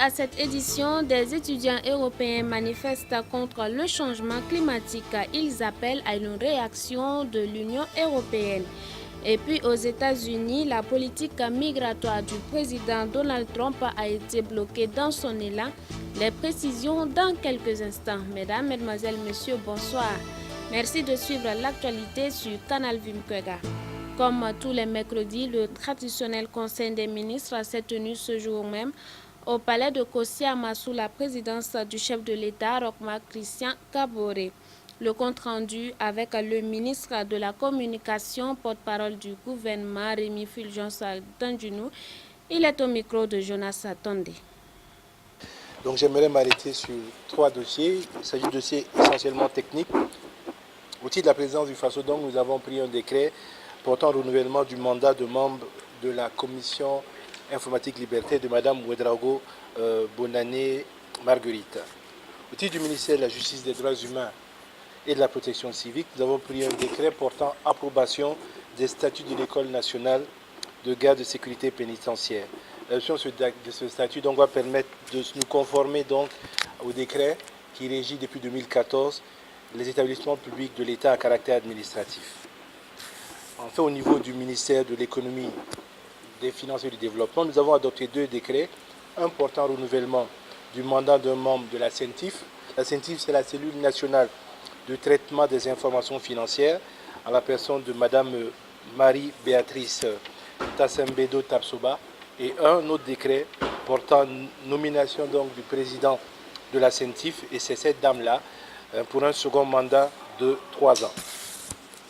à cette édition, des étudiants européens manifestent contre le changement climatique. Ils appellent à une réaction de l'Union européenne. Et puis aux États-Unis, la politique migratoire du président Donald Trump a été bloquée dans son élan. Les précisions dans quelques instants. Mesdames, Mesdemoiselles, Messieurs, bonsoir. Merci de suivre l'actualité sur Canal Vimkwega. Comme tous les mercredis, le traditionnel Conseil des ministres s'est tenu ce jour même au palais de Kosiama sous la présidence du chef de l'État, Rochmark Christian Kaboré. Le compte-rendu avec le ministre de la Communication, porte-parole du gouvernement, Rémi Fulgence Dandunou. Il est au micro de Jonas Tondé. Donc j'aimerais m'arrêter sur 3 dossiers. Il s'agit de dossiers essentiellement techniques. Au titre de la présidence du Faso, donc, nous avons pris un décret portant renouvellement du mandat de membre de la commission informatique liberté de Mme Ouedraogo Bonane Marguerite. Au titre du ministère de la Justice, des Droits humains et de la protection civique, nous avons pris un décret portant approbation des statuts de l'École nationale de garde de sécurité pénitentiaire. L'adoption de ce statut donc, va permettre de nous conformer donc, au décret qui régit depuis 2014 les établissements publics de l'État à caractère administratif. Enfin, au niveau du ministère de l'économie, des finances et du développement, nous avons adopté 2 décrets, un portant renouvellement du mandat d'un membre de la CENTIF. La CENTIF, c'est la cellule nationale de traitement des informations financières, à la personne de Mme Marie-Béatrice Tassembedo Tapsoba, et un autre décret portant nomination donc, du président de la CENTIF, et c'est cette dame-là, pour un second mandat de 3 ans.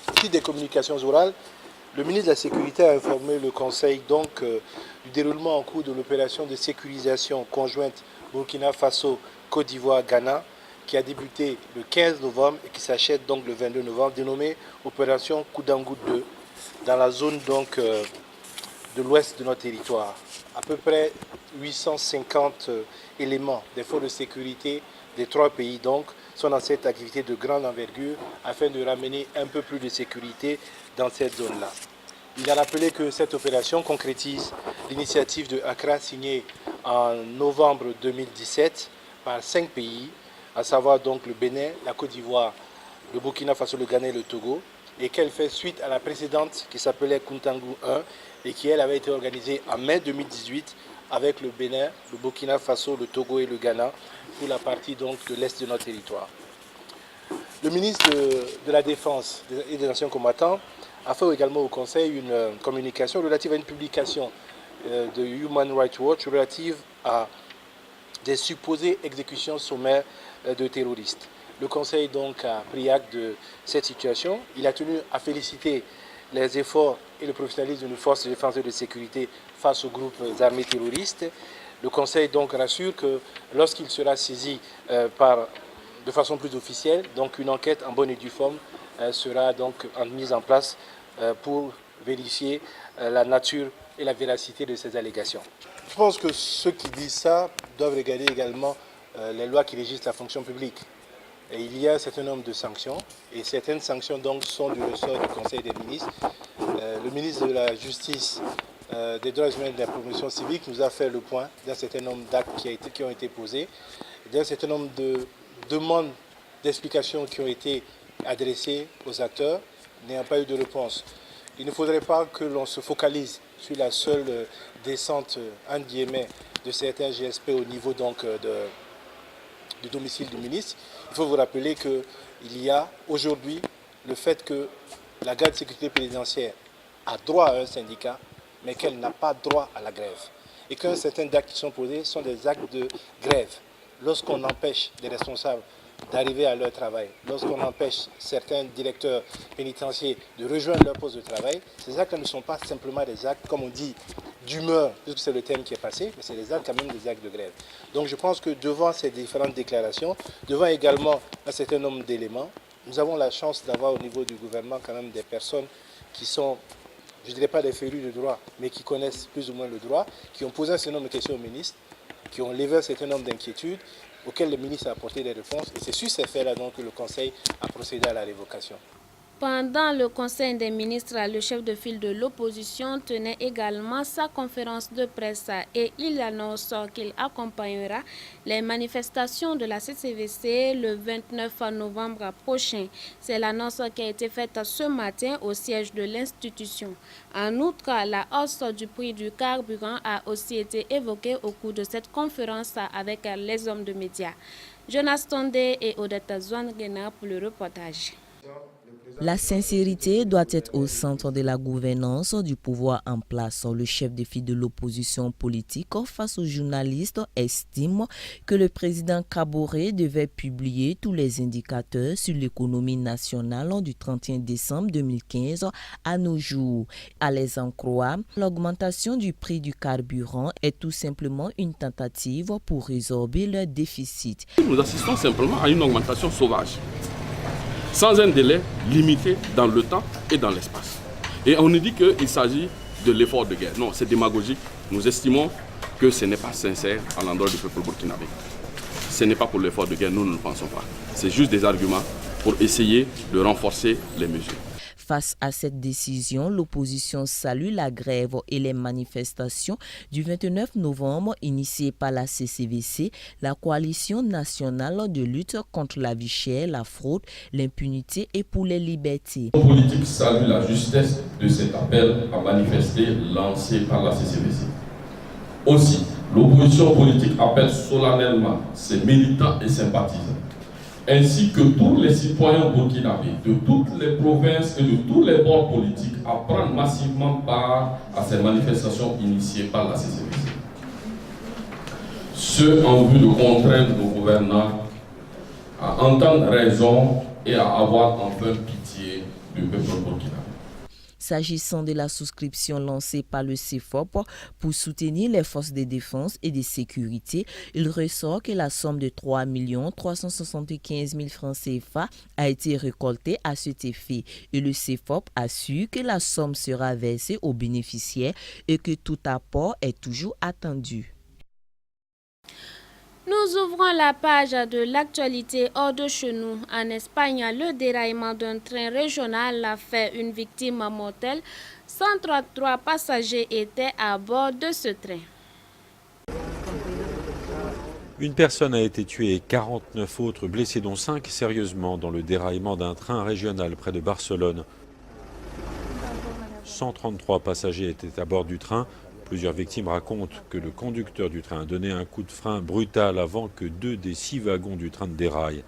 Au titre des communications orales, le ministre de la Sécurité a informé le Conseil donc, du déroulement en cours de l'opération de sécurisation conjointe Burkina Faso-Côte d'Ivoire-Ghana, qui a débuté le 15 novembre et qui s'achève donc le 22 novembre, dénommée Opération Koudangou 2, dans la zone donc, de l'ouest de notre territoire. À peu près 850 éléments des forces de sécurité des 3 pays donc, sont dans cette activité de grande envergure afin de ramener un peu plus de sécurité dans cette zone-là. Il a rappelé que cette opération concrétise l'initiative de Accra signée en novembre 2017 par 5 pays, à savoir donc le Bénin, la Côte d'Ivoire, le Burkina Faso, le Ghana et le Togo, et qu'elle fait suite à la précédente qui s'appelait Kontangou 1 et qui elle avait été organisée en mai 2018 avec le Bénin, le Burkina Faso, le Togo et le Ghana pour la partie donc de l'est de notre territoire. Le ministre de la Défense et des Anciens combattants a fait également au Conseil une communication relative à une publication de Human Rights Watch relative à des supposées exécutions sommaires de terroristes. Le Conseil donc a pris acte de cette situation. Il a tenu à féliciter les efforts et le professionnalisme de nos forces de défense et de sécurité face aux groupes armés terroristes. Le Conseil donc rassure que lorsqu'il sera saisi de façon plus officielle, donc une enquête en bonne et due forme sera donc mise en place pour vérifier la nature et la véracité de ces allégations. Je pense que ceux qui disent ça doivent regarder également les lois qui régissent la fonction publique. Et il y a un certain nombre de sanctions, et certaines sanctions donc sont du ressort du Conseil des ministres. Le ministre de la Justice, des Droits humains et de la promotion civique nous a fait le point d'un certain nombre d'actes qui ont été posés, d'un certain nombre de demandes d'explications qui ont été adressées aux acteurs, n'ayant pas eu de réponse. Il ne faudrait pas que l'on se focalise sur la seule descente, entre guillemets, de certains GSP au niveau donc du domicile du ministre. Il faut vous rappeler qu'il y a aujourd'hui le fait que la garde de sécurité pénitentiaire a droit à un syndicat, mais qu'elle n'a pas droit à la grève. Et qu'un certain actes qui sont posés sont des actes de grève. Lorsqu'on empêche des responsables d'arriver à leur travail, lorsqu'on empêche certains directeurs pénitentiaires de rejoindre leur poste de travail, ces actes ne sont pas simplement des actes, comme on dit, d'humeur, puisque c'est le thème qui est passé, mais c'est des actes quand même des actes de grève. Donc je pense que devant ces différentes déclarations, devant également un certain nombre d'éléments, nous avons la chance d'avoir au niveau du gouvernement quand même des personnes qui sont, je ne dirais pas des férus de droit, mais qui connaissent plus ou moins le droit, qui ont posé un certain nombre de questions au ministre, qui ont levé un certain nombre d'inquiétudes, auxquelles le ministre a apporté des réponses. Et c'est sur ces faits-là donc que le Conseil a procédé à la révocation. Pendant le Conseil des ministres, le chef de file de l'opposition tenait également sa conférence de presse et il annonce qu'il accompagnera les manifestations de la CCVC le 29 novembre prochain. C'est l'annonce qui a été faite ce matin au siège de l'institution. En outre, la hausse du prix du carburant a aussi été évoquée au cours de cette conférence avec les hommes de médias. Jonas Tondé et Odetta Zouangena pour le reportage. La sincérité doit être au centre de la gouvernance du pouvoir en place. Le chef de file de l'opposition politique face aux journalistes estime que le président Kaboré devait publier tous les indicateurs sur l'économie nationale du 31 décembre 2015 à nos jours. À les en croire, l'augmentation du prix du carburant est tout simplement une tentative pour résorber le déficit. Nous assistons simplement à une augmentation sauvage, sans un délai limité dans le temps et dans l'espace. Et on nous dit qu'il s'agit de l'effort de guerre. Non, c'est démagogique. Nous estimons que ce n'est pas sincère à l'endroit du peuple burkinabé. Ce n'est pas pour l'effort de guerre, nous ne le pensons pas. C'est juste des arguments pour essayer de renforcer les mesures. Face à cette décision, l'opposition salue la grève et les manifestations du 29 novembre initiées par la CCVC, la coalition nationale de lutte contre la vie chère, la fraude, l'impunité et pour les libertés. Les politiques saluent la justesse de cet appel à manifester lancé par la CCVC. Aussi, l'opposition politique appelle solennellement ses militants et sympathisants, ainsi que tous les citoyens burkinabés de toutes les provinces et de tous les bords politiques à prendre massivement part à ces manifestations initiées par la CCVC. Ce en vue de contraindre nos gouvernants à entendre raison et à avoir enfin pitié du peuple burkinabé. S'agissant de la souscription lancée par le CFOP pour soutenir les forces de défense et de sécurité, il ressort que la somme de 3 375 000 francs CFA a été récoltée à cet effet et le CFOP assure que la somme sera versée aux bénéficiaires et que tout apport est toujours attendu. Nous ouvrons la page de l'actualité hors de chez nous. En Espagne, le déraillement d'un train régional a fait une victime mortelle. 133 passagers étaient à bord de ce train. Une personne a été tuée et 49 autres blessés, dont 5 sérieusement, dans le déraillement d'un train régional près de Barcelone. 133 passagers étaient à bord du train. Plusieurs victimes racontent que le conducteur du train a donné un coup de frein brutal avant que 2 des 6 wagons du train déraillent.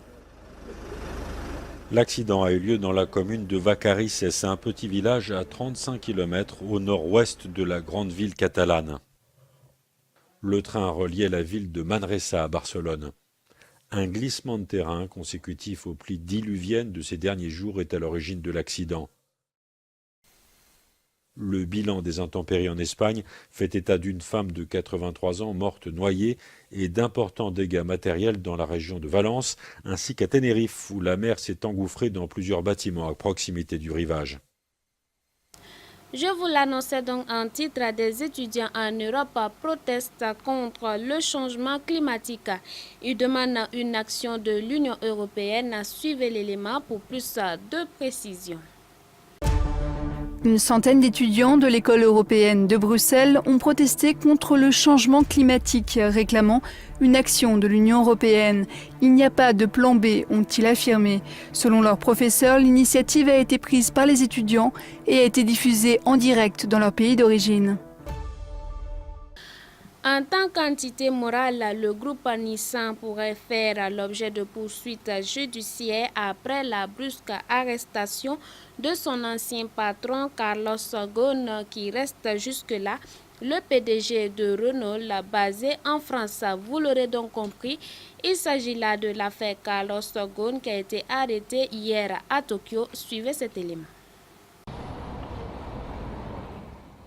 L'accident a eu lieu dans la commune de Vacarisses, un petit village à 35 km au nord-ouest de la grande ville catalane. Le train reliait la ville de Manresa à Barcelone. Un glissement de terrain consécutif aux pluies diluviennes de ces derniers jours est à l'origine de l'accident. Le bilan des intempéries en Espagne fait état d'une femme de 83 ans morte noyée et d'importants dégâts matériels dans la région de Valence, ainsi qu'à Tenerife, où la mer s'est engouffrée dans plusieurs bâtiments à proximité du rivage. Je vous l'annonçais donc en titre, des étudiants en Europe protestent contre le changement climatique. Ils demandent une action de l'Union européenne. Suivez l'élément pour plus de précision. Une centaine d'étudiants de l'école européenne de Bruxelles ont protesté contre le changement climatique, réclamant une action de l'Union européenne. Il n'y a pas de plan B, ont-ils affirmé. Selon leurs professeurs, l'initiative a été prise par les étudiants et a été diffusée en direct dans leur pays d'origine. En tant qu'entité morale, le groupe Nissan pourrait faire l'objet de poursuites judiciaires après la brusque arrestation de son ancien patron Carlos Ghosn, qui reste jusque-là le PDG de Renault basé en France. Vous l'aurez donc compris, il s'agit là de l'affaire Carlos Ghosn qui a été arrêté hier à Tokyo. Suivez cet élément.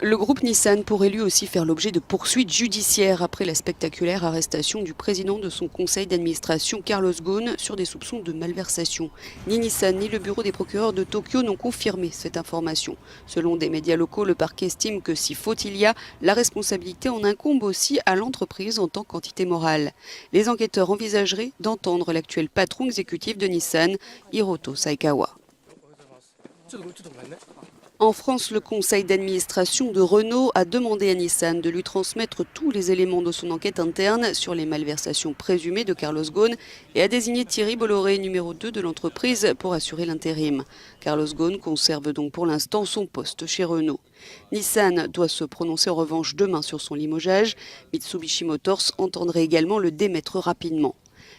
Le groupe Nissan pourrait lui aussi faire l'objet de poursuites judiciaires après la spectaculaire arrestation du président de son conseil d'administration Carlos Ghosn sur des soupçons de malversation. Ni Nissan ni le bureau des procureurs de Tokyo n'ont confirmé cette information. Selon des médias locaux, le parquet estime que si faute il y a, la responsabilité en incombe aussi à l'entreprise en tant qu'entité morale. Les enquêteurs envisageraient d'entendre l'actuel patron exécutif de Nissan, Hiroto Saikawa. En France, le conseil d'administration de Renault a demandé à Nissan de lui transmettre tous les éléments de son enquête interne sur les malversations présumées de Carlos Ghosn et a désigné Thierry Bolloré, numéro 2 de l'entreprise, pour assurer l'intérim. Carlos Ghosn conserve donc pour l'instant son poste chez Renault. Nissan doit se prononcer en revanche demain sur son limogeage. Mitsubishi Motors entendrait également le démettre rapidement.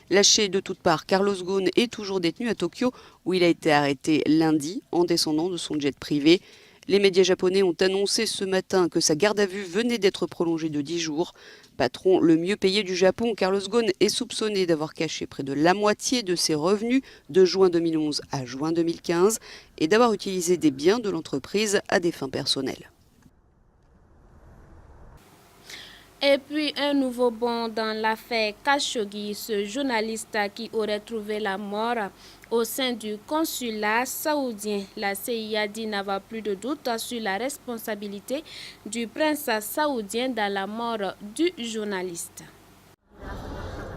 Lâché de toutes parts, Carlos Ghosn est toujours détenu à Tokyo, où il a été arrêté lundi en descendant de son jet privé. Les médias japonais ont annoncé ce matin que sa garde à vue venait d'être prolongée de 10 jours. Patron le mieux payé du Japon, Carlos Ghosn est soupçonné d'avoir caché près de la moitié de ses revenus de juin 2011 à juin 2015 et d'avoir utilisé des biens de l'entreprise à des fins personnelles. Et puis un nouveau bond dans l'affaire Khashoggi, ce journaliste qui aurait trouvé la mort au sein du consulat saoudien. La CIA dit n'avoir plus de doute sur la responsabilité du prince saoudien dans la mort du journaliste.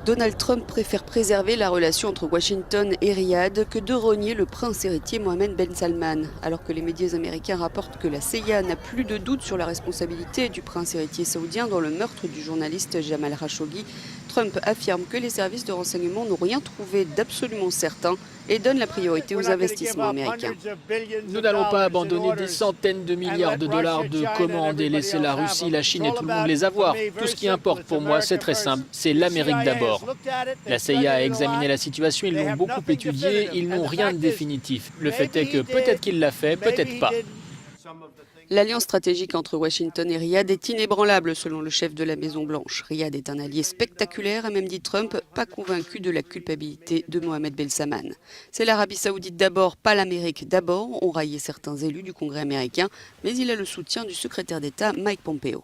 Donald Trump préfère préserver la relation entre Washington et Riyad que de renier le prince héritier Mohammed Ben Salman. Alors que les médias américains rapportent que la CIA n'a plus de doute sur la responsabilité du prince héritier saoudien dans le meurtre du journaliste Jamal Khashoggi, Trump affirme que les services de renseignement n'ont rien trouvé d'absolument certain et donne la priorité aux investissements américains. Nous n'allons pas abandonner des centaines de milliards de dollars de commandes et laisser la Russie, la Chine et tout le monde les avoir. Tout ce qui importe pour moi, c'est très simple, c'est l'Amérique d'abord. La CIA a examiné la situation, ils l'ont beaucoup étudiée, ils n'ont rien de définitif. Le fait est que peut-être qu'il l'a fait, peut-être pas. L'alliance stratégique entre Washington et Riyad est inébranlable selon le chef de la Maison-Blanche. Riyad est un allié spectaculaire, a même dit Trump, pas convaincu de la culpabilité de Mohammed Ben Salman. C'est l'Arabie Saoudite d'abord, pas l'Amérique d'abord, ont raillé certains élus du Congrès américain, mais il a le soutien du secrétaire d'État Mike Pompeo.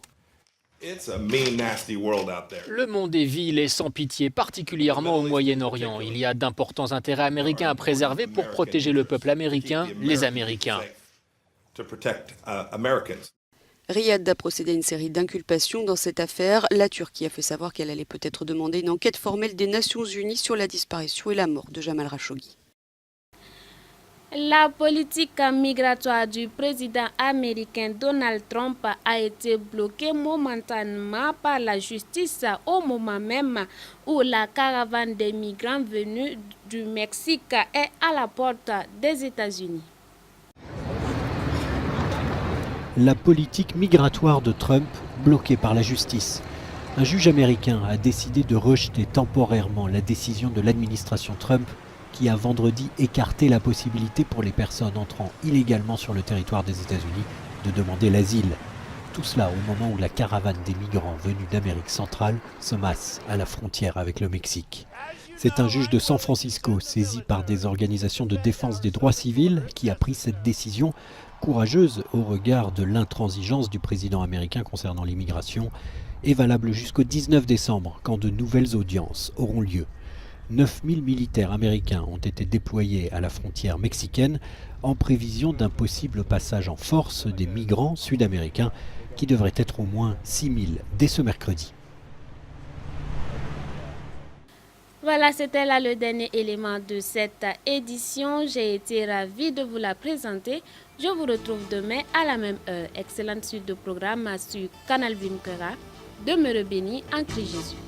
Le monde est vil et sans pitié, particulièrement au Moyen-Orient. Il y a d'importants intérêts américains à préserver pour protéger le peuple américain, les Américains. Riyad a procédé à une série d'inculpations dans cette affaire. La Turquie a fait savoir qu'elle allait peut-être demander une enquête formelle des Nations Unies sur la disparition et la mort de Jamal Khashoggi. La politique migratoire du président américain Donald Trump a été bloquée momentanément par la justice au moment même où la caravane des migrants venus du Mexique est à la porte des États-Unis. La politique migratoire de Trump bloquée par la justice. Un juge américain a décidé de rejeter temporairement la décision de l'administration Trump qui a vendredi écarté la possibilité pour les personnes entrant illégalement sur le territoire des États-Unis de demander l'asile. Tout cela au moment où la caravane des migrants venus d'Amérique centrale se masse à la frontière avec le Mexique. C'est un juge de San Francisco, saisi par des organisations de défense des droits civils, qui a pris cette décision courageuse au regard de l'intransigeance du président américain concernant l'immigration et valable jusqu'au 19 décembre, quand de nouvelles audiences auront lieu. 9000 militaires américains ont été déployés à la frontière mexicaine en prévision d'un possible passage en force des migrants sud-américains qui devrait être au moins 6000 dès ce mercredi. Voilà, c'était là le dernier élément de cette édition. J'ai été ravie de vous la présenter. Je vous retrouve demain à la même heure. Excellente suite de programme sur Canal Vimkera. Demeurez bénis en Christ Jésus.